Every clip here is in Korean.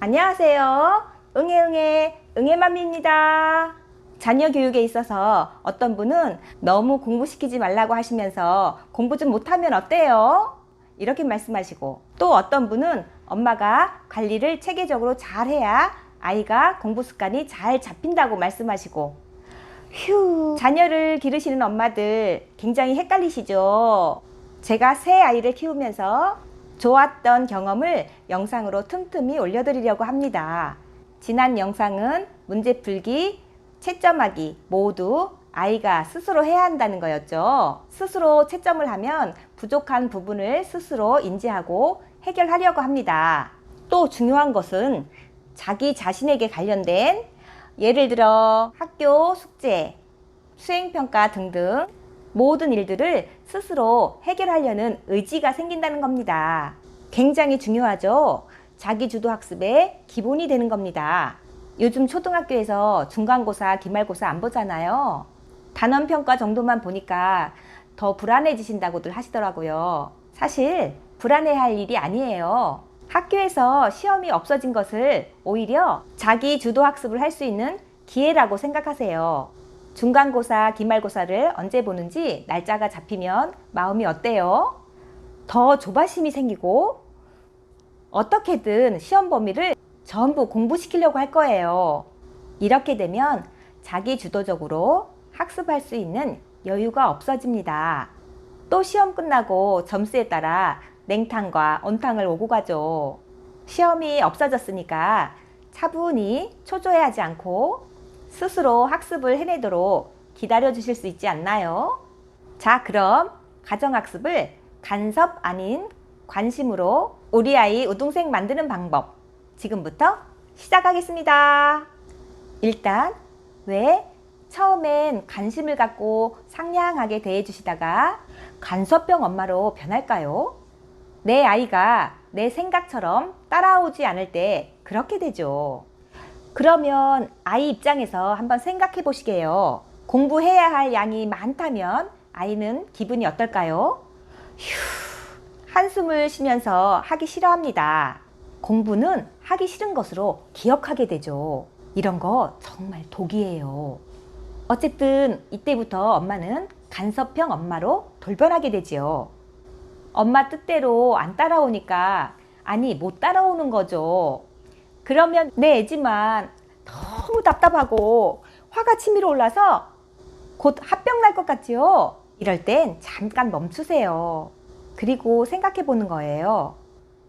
안녕하세요. 응애맘미입니다. 자녀 교육에 있어서 어떤 분은 너무 공부시키지 말라고 하시면서 공부 좀 못하면 어때요? 이렇게 말씀하시고, 또 어떤 분은 엄마가 관리를 체계적으로 잘 해야 아이가 공부 습관이 잘 잡힌다고 말씀하시고, 자녀를 기르시는 엄마들 굉장히 헷갈리시죠? 제가 새 아이를 키우면서 좋았던 경험을 영상으로 틈틈이 올려드리려고 합니다. 지난 영상은 문제풀기, 채점하기 모두 아이가 스스로 해야 한다는 거였죠. 스스로 채점을 하면 부족한 부분을 스스로 인지하고 해결하려고 합니다. 또 중요한 것은 자기 자신에게 관련된, 예를 들어 학교 숙제, 수행평가 등등 모든 일들을 스스로 해결하려는 의지가 생긴다는 겁니다. 굉장히 중요하죠. 자기주도 학습의 기본이 되는 겁니다. 요즘 초등학교에서 중간고사, 기말고사 안 보잖아요. 단원평가 정도만 보니까 더 불안해지신다고들 하시더라고요. 사실 불안해할 일이 아니에요. 학교에서 시험이 없어진 것을 오히려 자기주도 학습을 할 수 있는 기회라고 생각하세요. 중간고사, 기말고사를 언제 보는지 날짜가 잡히면 마음이 어때요? 더 조바심이 생기고 어떻게든 시험 범위를 전부 공부시키려고 할 거예요. 이렇게 되면 자기 주도적으로 학습할 수 있는 여유가 없어집니다. 또 시험 끝나고 점수에 따라 냉탕과 온탕을 오고 가죠. 시험이 없어졌으니까 차분히 초조해하지 않고 스스로 학습을 해내도록 기다려 주실 수 있지 않나요? 자, 그럼 가정학습을 간섭 아닌 관심으로 우리 아이 우등생 만드는 방법 지금부터 시작하겠습니다. 일단 왜 처음엔 관심을 갖고 상냥하게 대해주시다가 간섭병 엄마로 변할까요? 내 아이가 내 생각처럼 따라오지 않을 때 그렇게 되죠. 그러면 아이 입장에서 한번 생각해 보시게요. 공부해야 할 양이 많다면 아이는 기분이 어떨까요? 한숨을 쉬면서 하기 싫어합니다. 공부는 하기 싫은 것으로 기억하게 되죠. 이런 거 정말 독이에요. 어쨌든 이때부터 엄마는 간섭형 엄마로 돌변하게 되지요. 엄마 뜻대로 안 따라오니까 못 따라오는 거죠. 그러면 내 애지만 너무 답답하고 화가 치밀어 올라서 곧 합병 날 것 같지요? 이럴 땐 잠깐 멈추세요. 그리고 생각해 보는 거예요.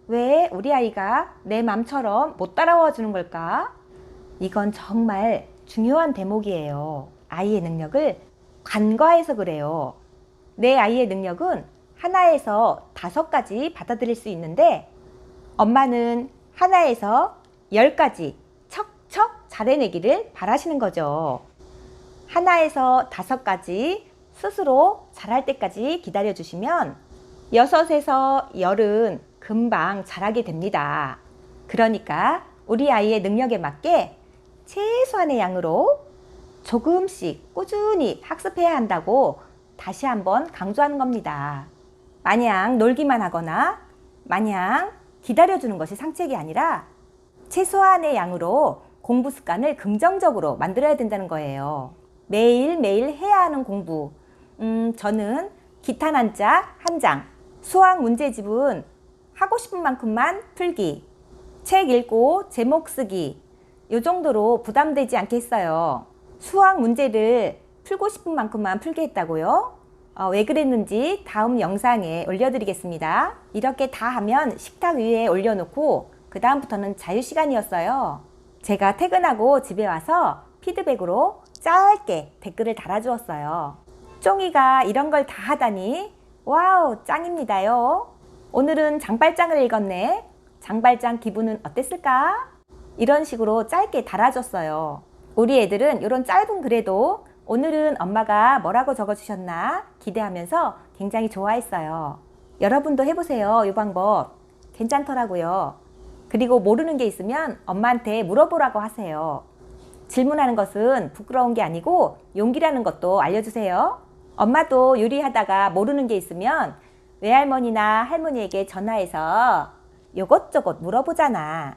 왜 우리 아이가 내 맘처럼 못 따라와 주는 걸까? 이건 정말 중요한 대목이에요. 아이의 능력을 간과해서 그래요. 내 아이의 능력은 하나에서 5가지 받아들일 수 있는데 엄마는 하나에서 10가지 척척 잘해내기를 바라시는 거죠. 하나에서 5가지 스스로 잘할 때까지 기다려주시면 6에서 10은 금방 잘하게 됩니다. 그러니까 우리 아이의 능력에 맞게 최소한의 양으로 조금씩 꾸준히 학습해야 한다고 다시 한번 강조하는 겁니다. 마냥 놀기만 하거나 마냥 기다려주는 것이 상책이 아니라 최소한의 양으로 공부 습관을 긍정적으로 만들어야 된다는 거예요. 매일매일 해야 하는 공부. 저는 기타 난자 1장, 수학 문제집은 하고 싶은 만큼만 풀기, 책 읽고 제목 쓰기, 이 정도로 부담되지 않겠어요. 수학 문제를 풀고 싶은 만큼만 풀게 했다고요? 왜 그랬는지 다음 영상에 올려드리겠습니다. 이렇게 다 하면 식탁 위에 올려놓고 그 다음부터는 자유시간이었어요. 제가 퇴근하고 집에 와서 피드백으로 짧게 댓글을 달아주었어요. 쫑이가 이런 걸 다 하다니 와우 짱입니다요. 오늘은 장발장을 읽었네. 장발장 기분은 어땠을까? 이런 식으로 짧게 달아줬어요. 우리 애들은 이런 짧은 글에도 오늘은 엄마가 뭐라고 적어주셨나 기대하면서 굉장히 좋아했어요. 여러분도 해보세요. 이 방법 괜찮더라고요. 그리고 모르는 게 있으면 엄마한테 물어보라고 하세요. 질문하는 것은 부끄러운 게 아니고 용기라는 것도 알려주세요. 엄마도 요리하다가 모르는 게 있으면 외할머니나 할머니에게 전화해서 요것저것 물어보잖아.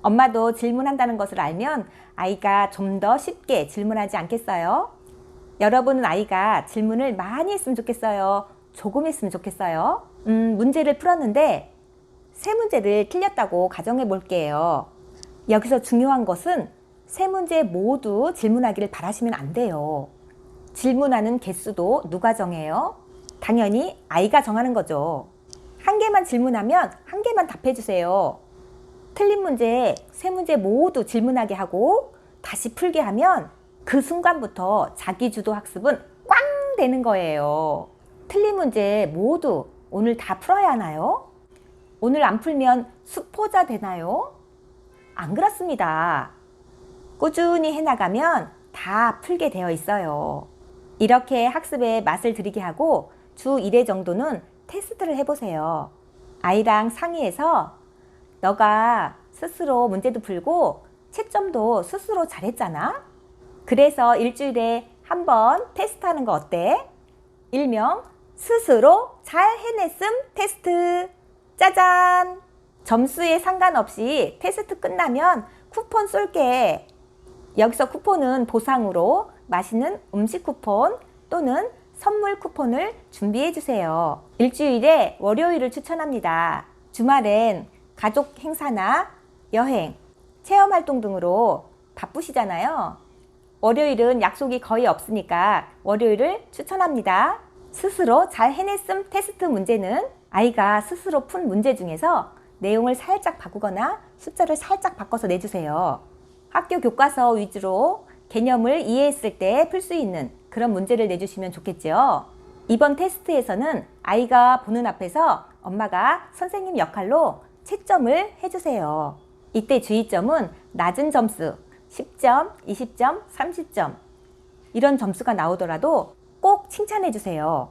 엄마도 질문한다는 것을 알면 아이가 좀 더 쉽게 질문하지 않겠어요? 여러분은 아이가 질문을 많이 했으면 좋겠어요? 조금 했으면 좋겠어요? 문제를 풀었는데 세 문제를 틀렸다고 가정해 볼게요. 여기서 중요한 것은 세 문제 모두 질문하기를 바라시면 안 돼요. 질문하는 개수도 누가 정해요? 당연히 아이가 정하는 거죠. 한 개만 질문하면 한 개만 답해 주세요. 틀린 문제, 세 문제 모두 질문하게 하고 다시 풀게 하면 그 순간부터 자기주도 학습은 꽝 되는 거예요. 틀린 문제 모두 오늘 다 풀어야 하나요? 오늘 안 풀면 수포자 되나요? 안 그렇습니다. 꾸준히 해나가면 다 풀게 되어 있어요. 이렇게 학습에 맛을 들이게 하고 주 1회 정도는 테스트를 해보세요. 아이랑 상의해서 너가 스스로 문제도 풀고 채점도 스스로 잘했잖아? 그래서 일주일에 한 번 테스트하는 거 어때? 일명 스스로 잘 해냈음 테스트. 짜잔! 점수에 상관없이 테스트 끝나면 쿠폰 쏠게. 여기서 쿠폰은 보상으로 맛있는 음식 쿠폰 또는 선물 쿠폰을 준비해 주세요. 일주일에 월요일을 추천합니다. 주말엔 가족 행사나 여행, 체험활동 등으로 바쁘시잖아요. 월요일은 약속이 거의 없으니까 월요일을 추천합니다. 스스로 잘 해냈음 테스트 문제는 아이가 스스로 푼 문제 중에서 내용을 살짝 바꾸거나 숫자를 살짝 바꿔서 내주세요. 학교 교과서 위주로 개념을 이해했을 때 풀 수 있는 그런 문제를 내주시면 좋겠죠. 이번 테스트에서는 아이가 보는 앞에서 엄마가 선생님 역할로 채점을 해주세요. 이때 주의점은 낮은 점수 10점, 20점, 30점 이런 점수가 나오더라도 꼭 칭찬해 주세요.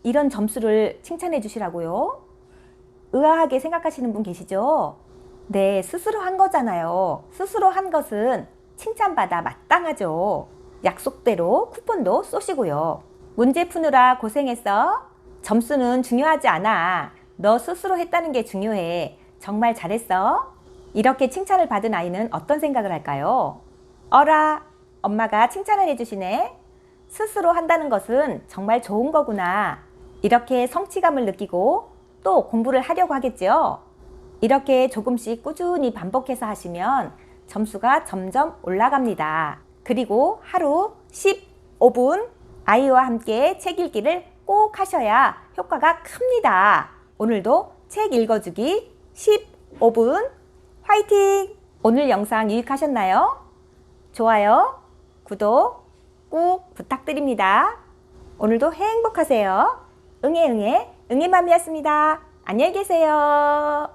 이런 점수를 칭찬해 주시라고요? 의아하게 생각하시는 분 계시죠? 네, 스스로 한 거잖아요. 스스로 한 것은 칭찬받아 마땅하죠. 약속대로 쿠폰도 쏘시고요. 문제 푸느라 고생했어. 점수는 중요하지 않아. 너 스스로 했다는 게 중요해. 정말 잘했어. 이렇게 칭찬을 받은 아이는 어떤 생각을 할까요? 어라, 엄마가 칭찬을 해주시네. 스스로 한다는 것은 정말 좋은 거구나. 이렇게 성취감을 느끼고 또 공부를 하려고 하겠죠. 이렇게 조금씩 꾸준히 반복해서 하시면 점수가 점점 올라갑니다. 그리고 하루 15분 아이와 함께 책 읽기를 꼭 하셔야 효과가 큽니다. 오늘도 책 읽어주기 15분 화이팅! 오늘 영상 유익하셨나요? 좋아요, 구독 꼭 부탁드립니다. 오늘도 행복하세요. 응애맘이었습니다. 안녕히 계세요.